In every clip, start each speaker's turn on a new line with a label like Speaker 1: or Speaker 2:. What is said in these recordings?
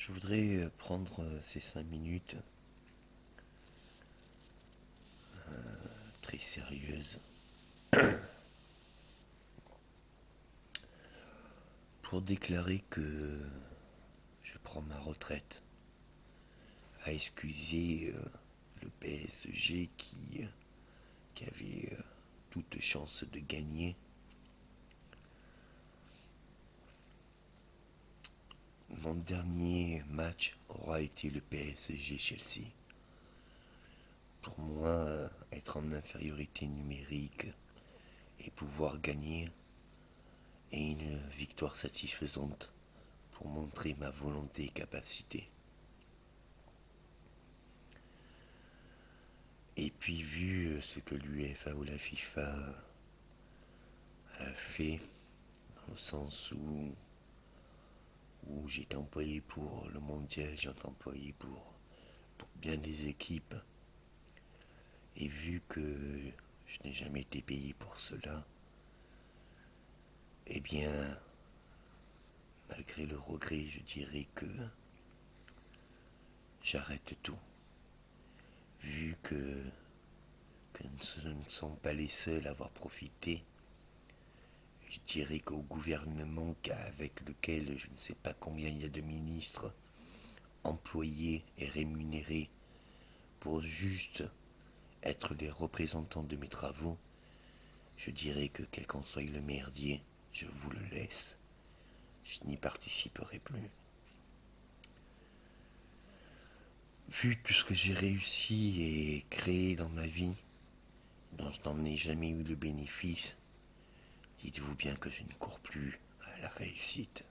Speaker 1: Je voudrais prendre ces 5 minutes très sérieuses pour déclarer que je prends ma retraite, à excuser le PSG qui avait toute chance de gagner. Mon dernier match aura été le PSG-Chelsea. Pour moi, être en infériorité numérique et pouvoir gagner est une victoire satisfaisante pour montrer ma volonté et capacité. Et puis vu ce que l'UEFA ou la FIFA a fait, dans le sens où j'ai été employé pour le mondial, j'ai été employé pour bien des équipes, et vu que je n'ai jamais été payé pour cela, eh bien, malgré le regret, je dirais que j'arrête tout, vu que ce ne sont pas les seuls à avoir profité. Je dirais qu'au gouvernement avec lequel je ne sais pas combien il y a de ministres employés et rémunérés pour juste être les représentants de mes travaux, je dirais que quel qu'en soit le merdier, je vous le laisse. Je n'y participerai plus. Vu tout ce que j'ai réussi et créé dans ma vie, dont je n'en ai jamais eu le bénéfice, dites-vous bien que je ne cours plus à la réussite.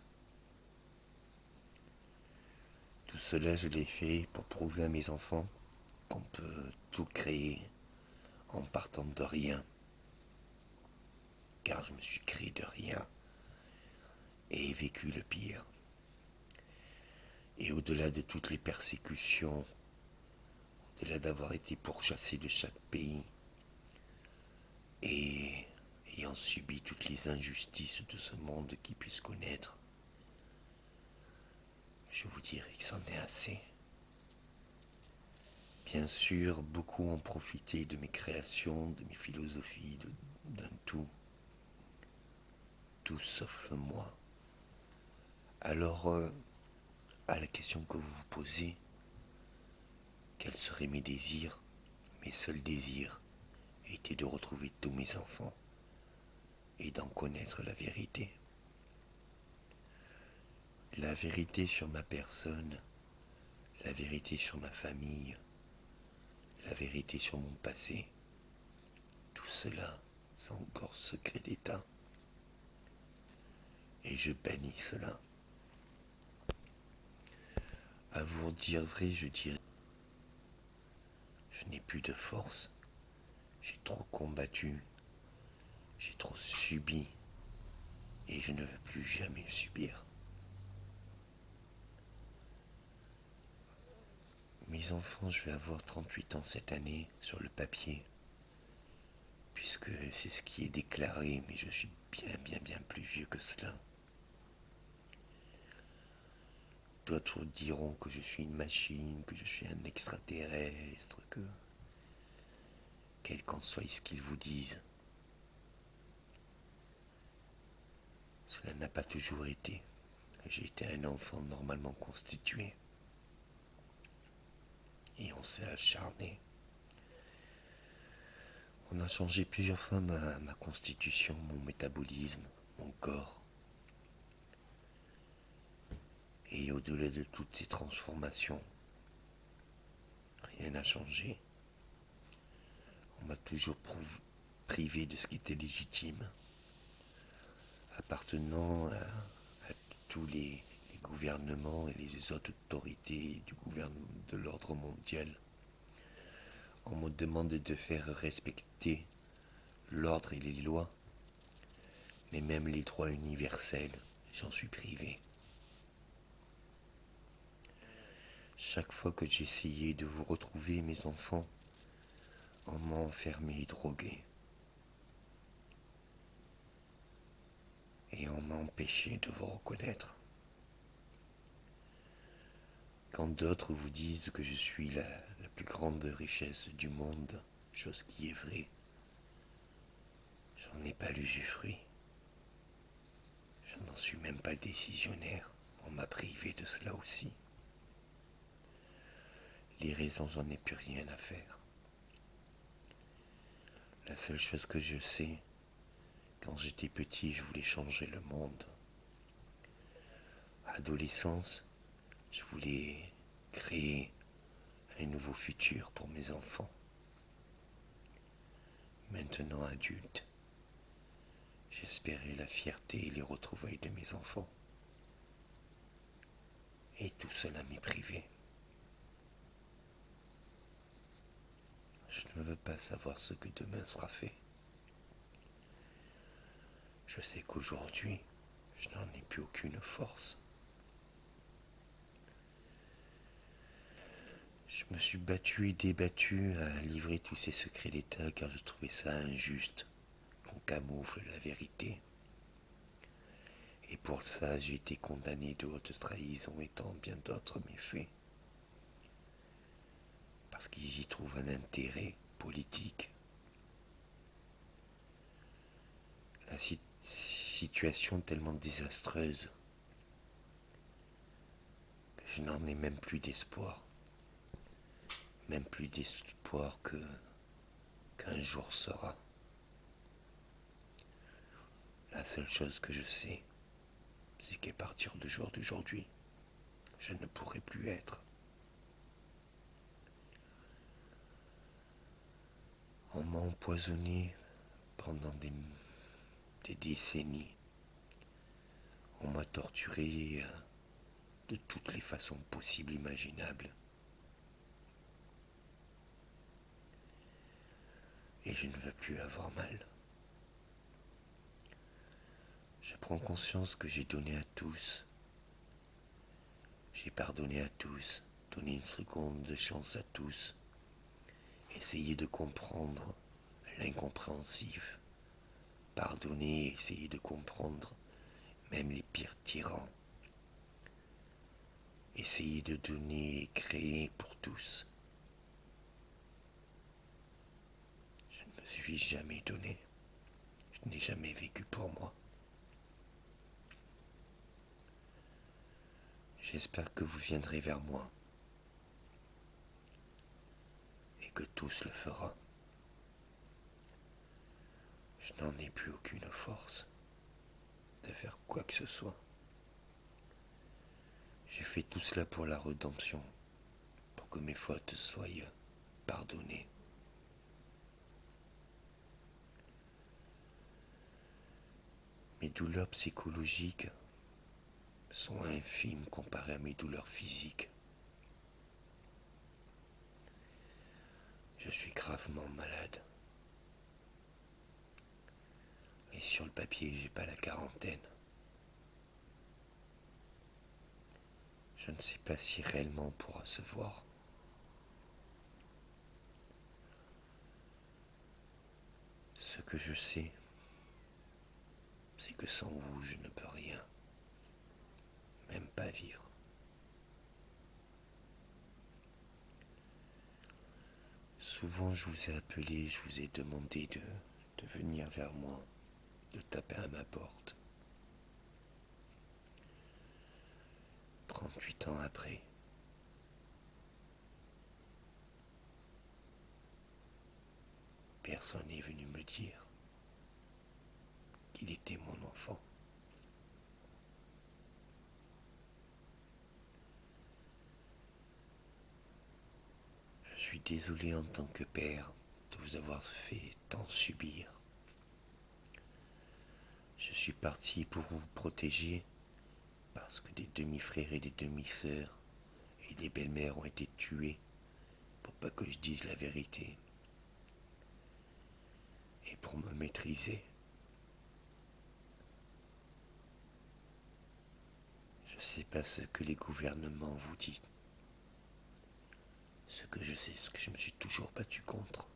Speaker 1: Tout cela, je l'ai fait pour prouver à mes enfants qu'on peut tout créer en partant de rien. Car je me suis créé de rien et ai vécu le pire. Et au-delà de toutes les persécutions, au-delà d'avoir été pourchassé de chaque pays et ayant subi toutes les injustices de ce monde qui puisse connaître, je vous dirais que c'en est assez. Bien sûr, beaucoup ont profité de mes créations, de mes philosophies, d'un tout. Tout sauf moi. Alors, à la question que vous vous posez, quels seraient mes désirs? Mes seuls désirs étaient de retrouver tous mes enfants et d'en connaître la vérité. La vérité sur ma personne, la vérité sur ma famille, la vérité sur mon passé. Tout cela, c'est encore secret d'État. Et je bannis cela. À vous dire vrai, je dirais, je n'ai plus de force. J'ai trop combattu, j'ai trop subi, et je ne veux plus jamais subir. Mes enfants, je vais avoir 38 ans cette année sur le papier, puisque c'est ce qui est déclaré, mais je suis bien plus vieux que cela. D'autres diront que je suis une machine, que je suis un extraterrestre, que quel qu'en soit ce qu'ils vous disent, cela n'a pas toujours été. J'ai été un enfant normalement constitué. Et on s'est acharné. On a changé plusieurs fois ma constitution, mon métabolisme, mon corps. Et au-delà de toutes ces transformations, rien n'a changé. On m'a toujours privé de ce qui était légitime, appartenant à tous les gouvernements et les autres autorités de l'ordre mondial. On me demande de faire respecter l'ordre et les lois, mais même les droits universels, j'en suis privé. Chaque fois que j'essayais de vous retrouver, mes enfants, on m'a enfermé et drogué. Et on m'a empêché de vous reconnaître. Quand d'autres vous disent que je suis la plus grande richesse du monde, chose qui est vraie, j'en ai pas l'usufruit. Je n'en suis même pas le décisionnaire. On m'a privé de cela aussi. Les raisons, j'en ai plus rien à faire. La seule chose que je sais, quand j'étais petit, je voulais changer le monde. À l'adolescence, je voulais créer un nouveau futur pour mes enfants. Maintenant adulte, j'espérais la fierté et les retrouvailles de mes enfants. Et tout cela m'est privé. Je ne veux pas savoir ce que demain sera fait. Je sais qu'aujourd'hui, je n'en ai plus aucune force. Je me suis battu et débattu à livrer tous ces secrets d'État car je trouvais ça injuste qu'on camoufle la vérité. Et pour ça, j'ai été condamné de haute trahison et tant bien d'autres méfaits. Parce qu'ils y trouvent un intérêt politique. La situation tellement désastreuse que je n'en ai même plus d'espoir. Même plus d'espoir qu'un jour sera. La seule chose que je sais, c'est qu'à partir du jour d'aujourd'hui, je ne pourrai plus être. On m'a empoisonné pendant des décennies. On m'a torturé de toutes les façons possibles, imaginables. Et je ne veux plus avoir mal. Je prends conscience que j'ai donné à tous. J'ai pardonné à tous, donné une seconde de chance à tous. Essayé de comprendre l'incompréhensible. Pardonner et essayer de comprendre même les pires tyrans. Essayer de donner et créer pour tous. Je ne me suis jamais donné. Je n'ai jamais vécu pour moi. J'espère que vous viendrez vers moi et que tous le fera. Je n'en ai plus aucune force de faire quoi que ce soit. J'ai fait tout cela pour la rédemption, pour que mes fautes soient pardonnées. Mes douleurs psychologiques sont infimes comparées à mes douleurs physiques. Je suis gravement malade. Et sur le papier, j'ai pas la quarantaine. Je ne sais pas si réellement on pourra se voir. Ce que je sais, c'est que sans vous, je ne peux rien, même pas vivre. Souvent, je vous ai appelé, je vous ai demandé de venir vers moi, de taper à ma porte. 38 ans après, personne n'est venu me dire qu'il était mon enfant. Je suis désolé en tant que père de vous avoir fait tant subir. Je suis parti pour vous protéger parce que des demi-frères et des demi-sœurs et des belles-mères ont été tués pour pas que je dise la vérité et pour me maîtriser. Je ne sais pas ce que les gouvernements vous disent. Ce que je sais, ce que je me suis toujours battu contre.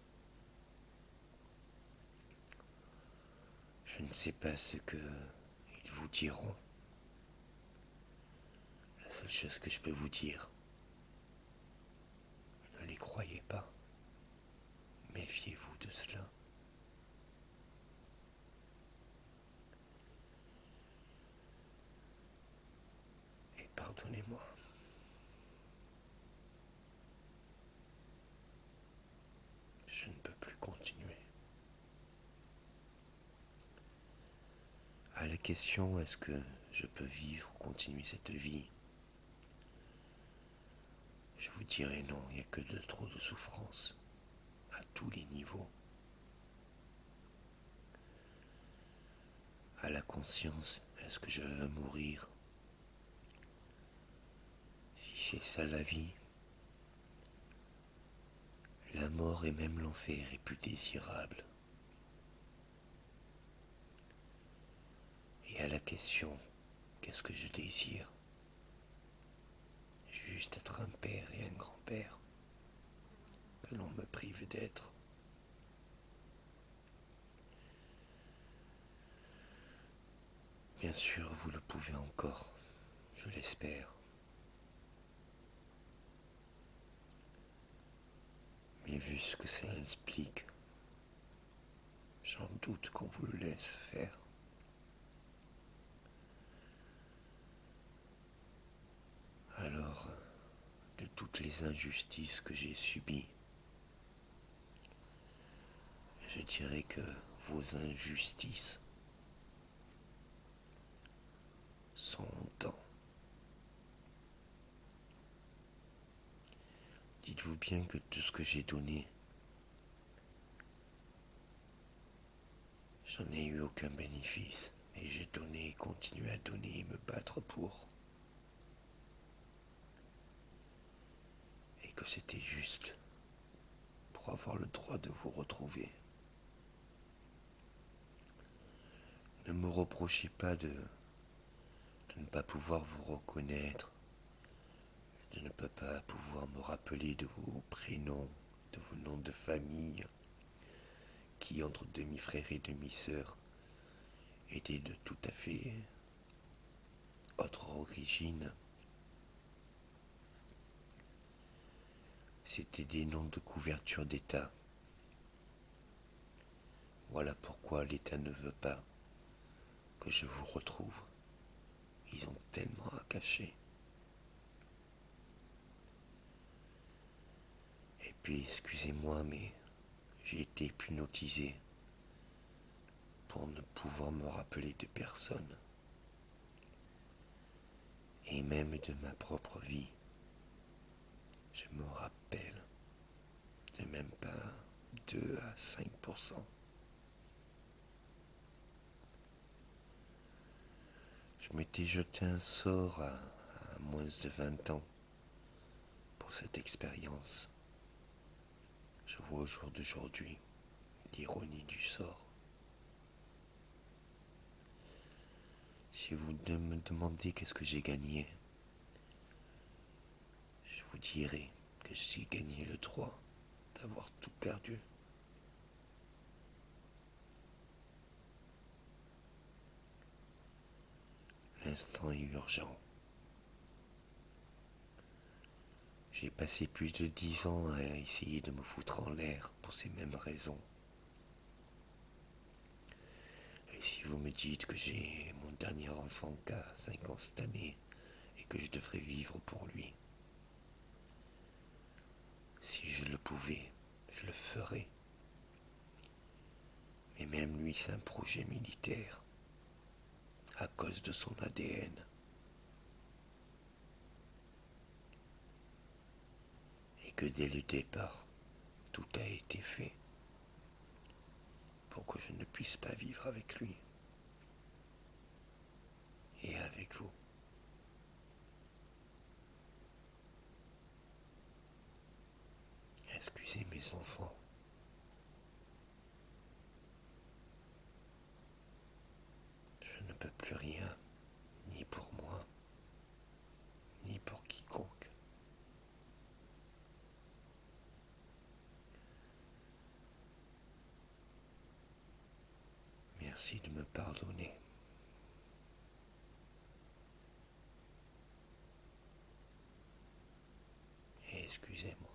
Speaker 1: Je ne sais pas ce qu'ils vous diront. La seule chose que je peux vous dire, Ne les croyez pas. Méfiez-vous de cela. Et pardonnez-moi. Je ne peux plus continuer. À la question est-ce que je peux vivre ou continuer cette vie, je vous dirai non, il n'y a que de trop de souffrance à tous les niveaux. À la conscience, est-ce que je veux mourir? Si c'est ça la vie, la mort et même l'enfer est plus désirable. Et à la question, qu'est-ce que je désire? Juste être un père et un grand-père que l'on me prive d'être. Bien sûr, vous le pouvez encore, je l'espère. Mais vu ce que ça implique, j'en doute qu'on vous le laisse faire. Alors, de toutes les injustices que j'ai subies, je dirais que vos injustices sont autant. Dites-vous bien que tout ce que j'ai donné, j'en ai eu aucun bénéfice. Et j'ai donné et continué à donner et me battre pour. Et que c'était juste pour avoir le droit de vous retrouver. Ne me reprochez pas de ne pas pouvoir vous reconnaître, de ne pas pouvoir me rappeler de vos prénoms, de vos noms de famille, qui entre demi-frères et demi-sœurs étaient de tout à fait autre origine. C'étaient des noms de couverture d'État. Voilà pourquoi l'État ne veut pas que je vous retrouve. Ils ont tellement à cacher. Et puis, excusez-moi, mais j'ai été hypnotisé pour ne pouvoir me rappeler de personne. Et même de ma propre vie. Je me rappelle de même pas 2 à 5%. Je m'étais jeté un sort à moins de 20 ans pour cette expérience. Je vois au jour d'aujourd'hui l'ironie du sort. Si vous me demandez qu'est-ce que j'ai gagné, je vous dirai que j'ai gagné le droit d'avoir tout perdu. L'instant est urgent. J'ai passé plus de 10 ans à essayer de me foutre en l'air pour ces mêmes raisons. Et si vous me dites que j'ai mon dernier enfant qui a 5 ans cette année et que je devrais vivre pour lui, si je le pouvais, je le ferais. Mais même lui, c'est un projet militaire à cause de son ADN. Et que dès le départ, tout a été fait pour que je ne puisse pas vivre avec lui et avec vous. Excusez mes enfants. Je ne peux plus rien, ni pour moi, ni pour quiconque. Merci de me pardonner. Et excusez-moi.